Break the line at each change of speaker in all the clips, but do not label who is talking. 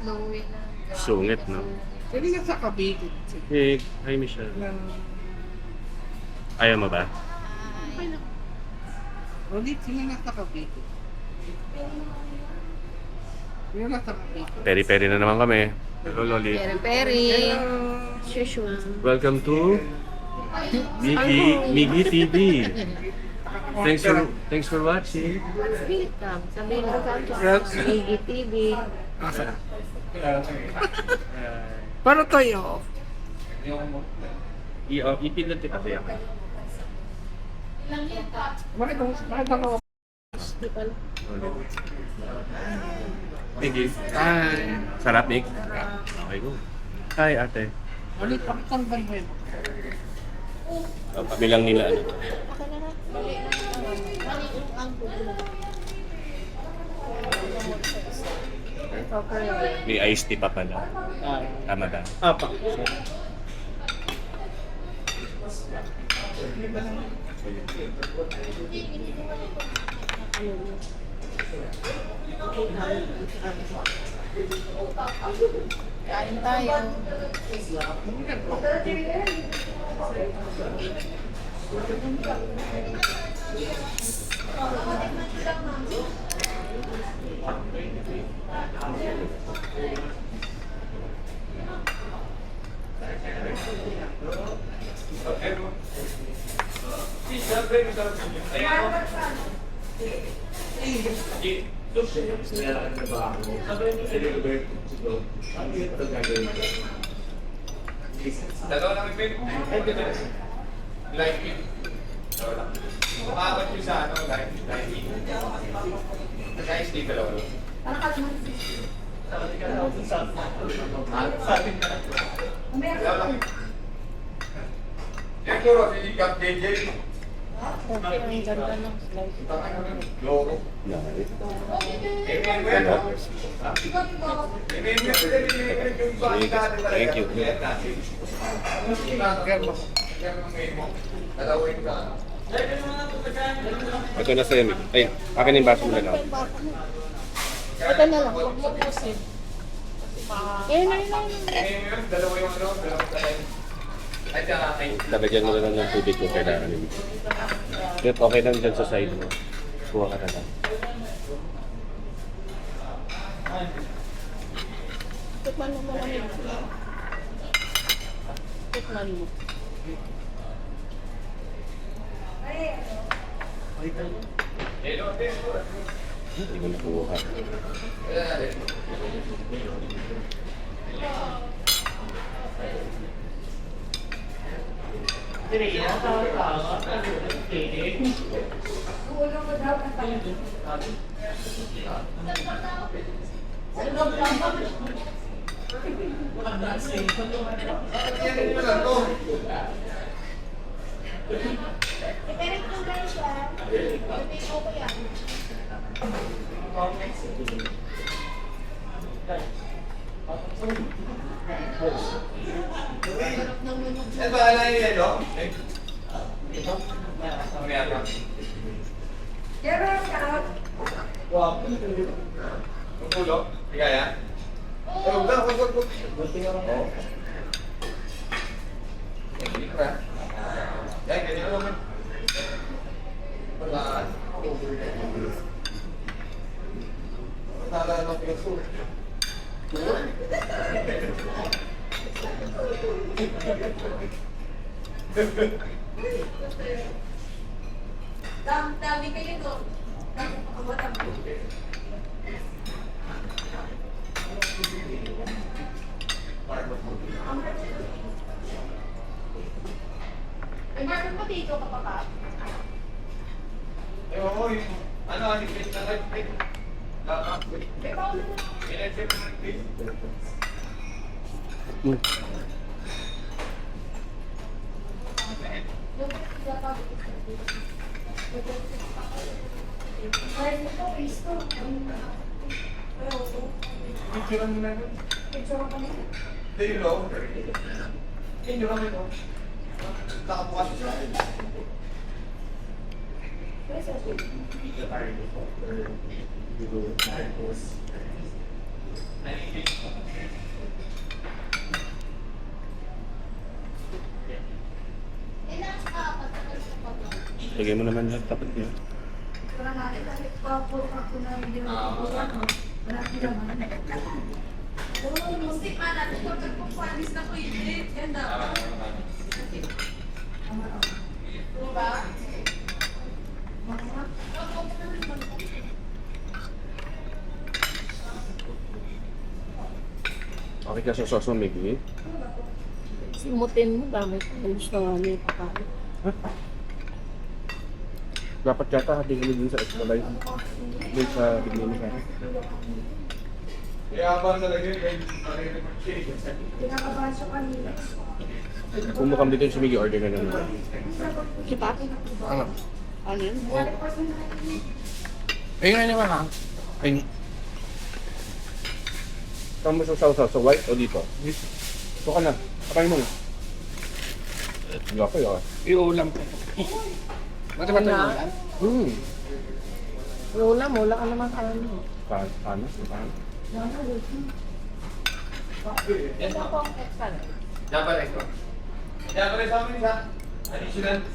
Snowy na.
Sungit, no?
Pwede nga sa Cavite.
Hey, hi Michelle. Ayaw mo ba?
Okay na. Ulit, sila nga sa Cavite. Sila nga sa Cavite.
Peri-peri na naman kami. Hello, Loli.
Peri-peri. Shushua.
Welcome to Miggy TV. Thanks for watching.
Welcome. Sabihin mo sa Miggy TV.
Asa? Para tayo.
Ipindot kita ba yan?
Bakit ako?
Miggy.
Ay.
Sarap, Mig? Okay, go. Hi, ate.
Ulit, pakitanggal mo yun.
Kami lang nila, ano. May iced tea pa pala. Tama ba?
Apa.
Kain tayo.
Dalawa lang ipin. Live in. Umakot yung sa ano, live in. Guys, di dalawa lang. Dalawa lang. Yan ko, si Cap JJ.
Ang ganda ng slide.
Loko.
Thank you. Ito na sa'yo, Mig. Ay, akin yung baso mo na lang.
Ito na lang. Huwag mo pusin. Eh, na.
Dalawa yung ano, dalawa tayo. Ay, tsaka kayo.
Talagyan mo na lang ng tubig kung kailangan ni Mig. Yep, okay lang dyan sa side mo. Kuha ka na lang.
Tikman mo na lang. Tikman mo.
Hindi ko nakuha.
Ano ba alay nila, no? Ito? Mamaya ka. Wow. Ang pulo? Di kaya? Huwag na, huwag. Oo. Hindi ka. Yan, ganyan naman. Palaan. Palaan ng piso.
Dami kayo doon. Ay, Marlon, pati ito ka pa ka?
Eh, oo, yung ano, anipit na nag-fit.
May paano na?
Pinag-fit na nag-fit. Picture mo na yun. Hindi yun, no? Hindi kami, no? Nakabukas siya sa akin. Tapos,
Lagay mo naman sa tapat niya. Okay ka sa sauce mo, Miggy?
Simutin mo, dami ko. Gusto nga niya pakain.
Dapat yata hati kami dun sa extra life. Dun sa bigyan ka.
Kaya ba nalagay kay shake?
Kung mukhang dito yung si Miggy, order na naman.
Kita?
Ano?
Ano yun?
Ayun na naman ha. Ayun.
Saan mo sa sauce? Sa white o dito? Ito ka na. Kapain mo na. Wala pa yun.
Iulam ko. Mati ba tayo ulam?
Lola mo, wala ka naman ano.
Paano?
Ito po ang extra.
Dapat extra. Dapat sa amin sa additional.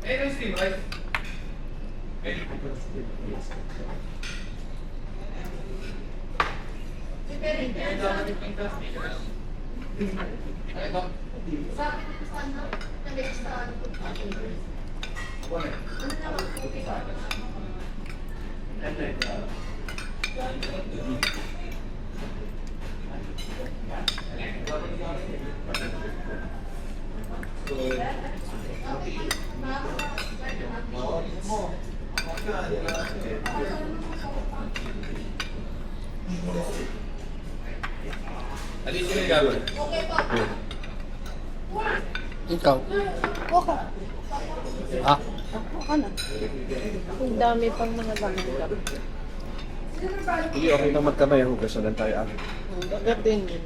Hey, no steam, right? Additional gagawin.
Ikaw.
Okay.
Ha?
Okay na. Ang dami pang mga gamit.
Hindi, okay na magkamay. Hugasan lang tayo.
Gagatin yun.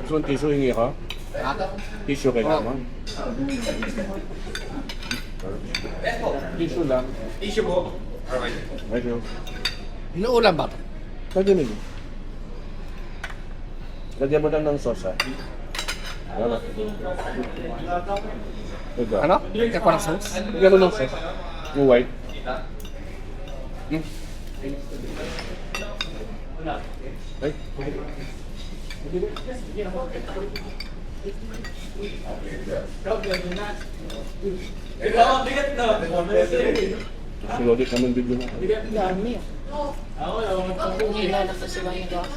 Gusto mong tissue, hingi ka?
Ha?
Tissue kailangan. Tissue lang.
Issue po. Alright.
Medyo.
Inuulam ba ito?
Pwede nyo. Lagyan mo lang ng sauce, ha? Ano?
Ano? Ikaw pa ng sauce?
Lagyan mo ng sauce. Yung white. Ay. Sinodit naman video na.
Ang dami ah. Hindi na kasi ba yung gas?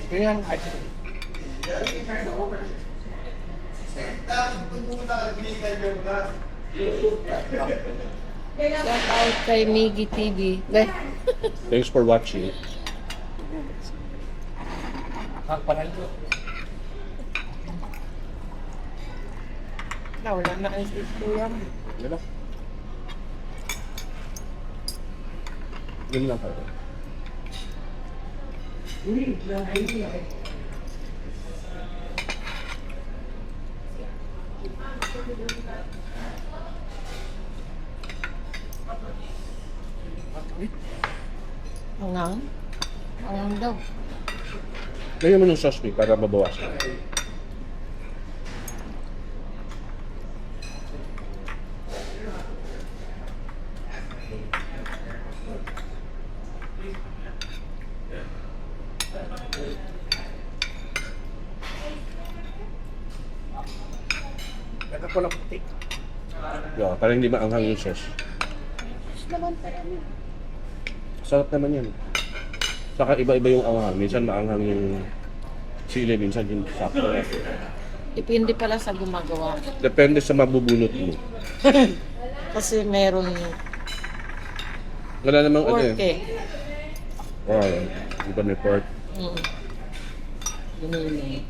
Ganyan.
Shout out kay Miggy TV. Dahil,
Thanks for watching.
Pagpanan ko.
wala na ang yan.
Yan lang. Yan lang tayo.
Angang? Angang daw.
Lagyan mo ng sauce para mabawasan.
Lagyan ko ng puti.
Yeah, para hindi maanghang yung sauce. Sarap naman yan. Saka iba-iba yung anghang. Minsan maanghang yung sili, minsan yung sakto.
Depende pala sa gumagawa.
Depende sa mabubunot mo.
Kasi meron
Wala namang ano
pork
eh.
eh.
Oh, iba may pork.
Yun yun.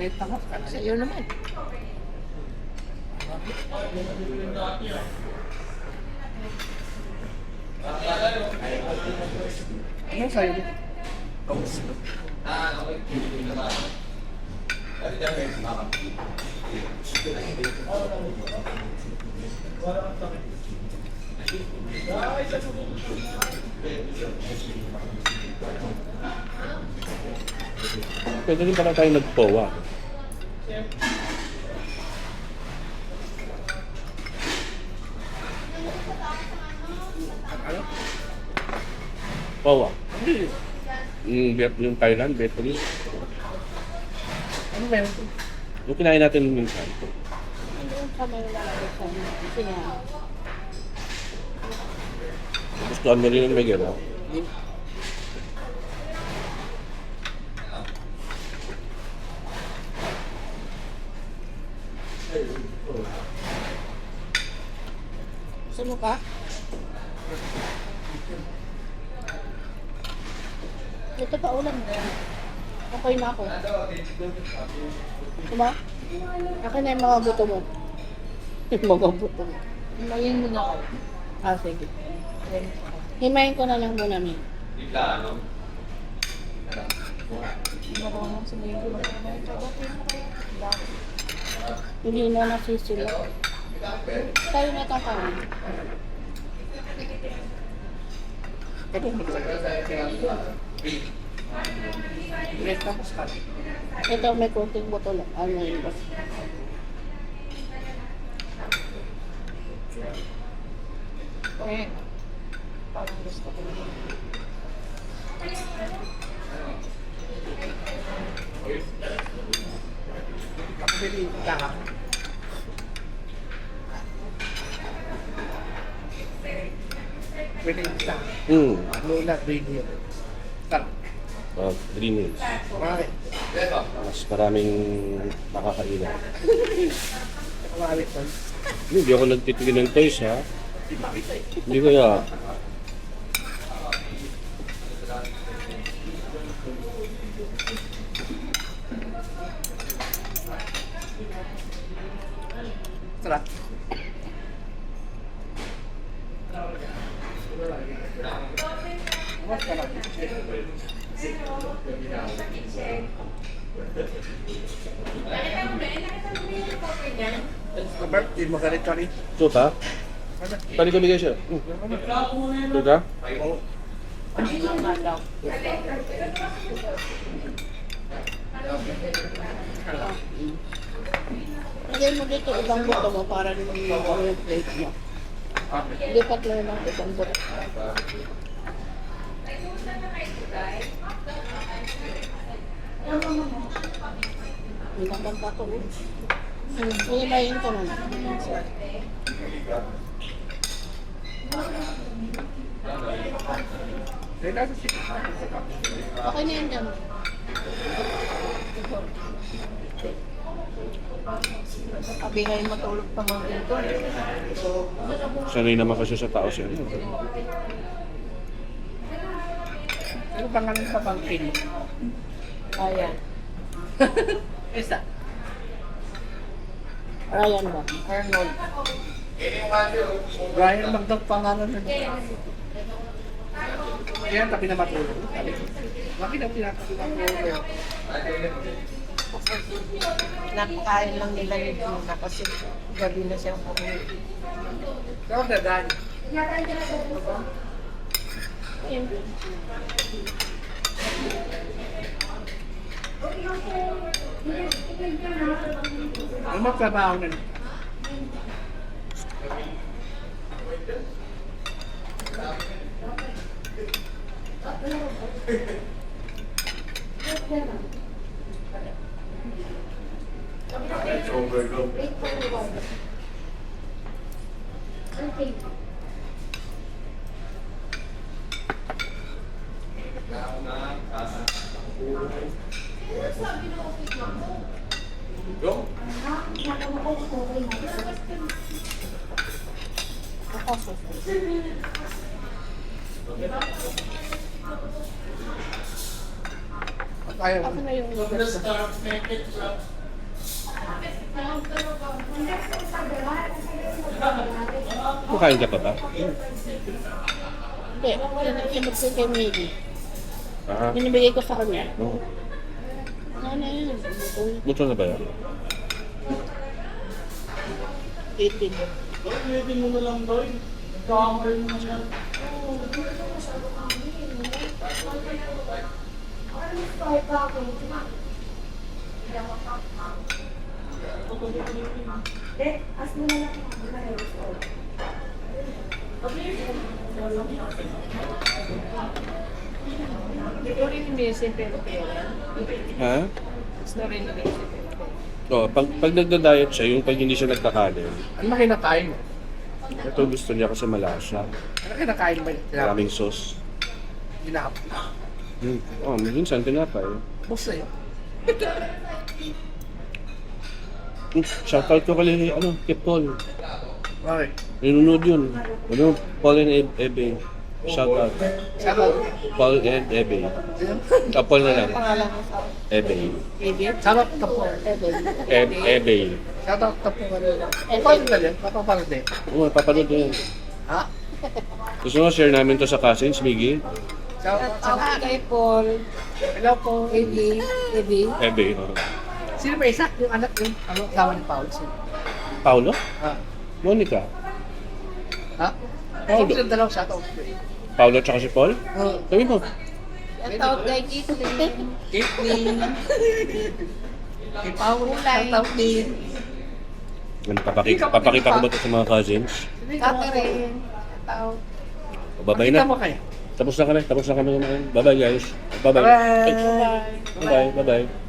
May tangas ka na.
Sa iyo naman.
Ano sa'yo? Kamusta?
Pwede rin pala tayo nag-POA.
Ano?
POA.
Hindi.
Yung Thailand, Vietnamese.
Ano meron?
Yung kinain natin minsan.
Ano yung kamay lalagay sa siya?
Gustuhan mo rin yung may gano'n.
Sa mukha? Ito pa ulam na. Okay na ako. Diba? Akin na yung mga buto mo. Yung mga buto mo. Himayin mo na ako. Ah, sige. Himayin ko na lang muna, Min. Marunong sabihin ko. Hindi na nasisila. Tayo na itong kanin.
Ito may tangas ka.
Ito may konting botol. Ano yun ba?
Eh,
Parang gusto ko.
kapili ka. Pwede ka. Lola, radio. Sarap.
Green Hills.
Marami.
Mas maraming nakakailan.
Marami pa.
Hindi ako nagtitigil ng toys ha. Hindi kaya.
Sarap. Mas sarap. Robert, di mo galit ka rin.
Tuta? Tali ko bigay siya. Tuta?
Oo.
Lagay mo dito ibang buto mo para rin yung plate mo. Lipat mo lang ibang buto. Hindi na bang bato mo? Himayin ko na. Okay na yan dyan. Abingay matulog pa mga dito.
Sanay naman kasi sa tao siya.
Ano pangalan sa bangkin?
Ayan.
Isa.
Ryan ba?
Arnold. Brian Magdog pangalan na niya. Kaya tabi na matulog. Bakit na pinatabi na matulog?
Napakain lang nila yung tuna kasi gabi na siyang kumain.
Pero dadan.
Ayun.
Ang magtrabaho na. Ayaw.
Ako na yung noodles.
Kumakain ka pa ba?
Hindi, sinabot ko kay Miggy.
Ah,
Binibigay ko sa kanya.
no.
Ano na yun?
Buto na ba yan?
18.
Ito rin yung messy pero pera.
Ha?
Ito rin yung messy pero pera.
Oh, pag nagda-diet siya, yung pag hindi siya nagkakanin,
Ano ba kinakain mo?
ito gusto niya kasi malasa.
Ano kinakain mo?
Maraming sauce.
Ginap.
Oh, minsan tinapay.
Boss eh.
Shoutout ko kay, kay Paul.
Okay.
Nanonood yun. Paul and Ebe. Shoutout.
Shoutout.
Paul and Ebe. Paul na lang.
Pangalan ko sa
Ebe.
Shoutout ka po.
Ebe.
Shoutout ka po. Paano ba yan? Papapanood eh.
Oo, papanood ko yun.
Ha?
Gusto mo share namin to sa cousins, Miggy?
Shoutout sa
Ako kay Paul,
Hello po.
Eddie,
Ebe. Oh.
Sino ba isa? Yung anak yung asawa ni Paul. Sino?
Paulo?
Ha?
Monica?
Ha?
Paul.
Sino dalawang shoutout?
Paulo tsaka si Paul?
Oh.
Sabi mo.
ang tawag kay Caitlyn,
Caitlyn. Kay Paul. Shoutout din.
Papakita ko ba ito sa mga cousins?
Catherine, ang tawag.
Babay
Kita
na.
mo kayo.
Tapos na kami kumain. Bye-bye guys. Bye-bye.
Bye.
Bye-bye. Bye-bye.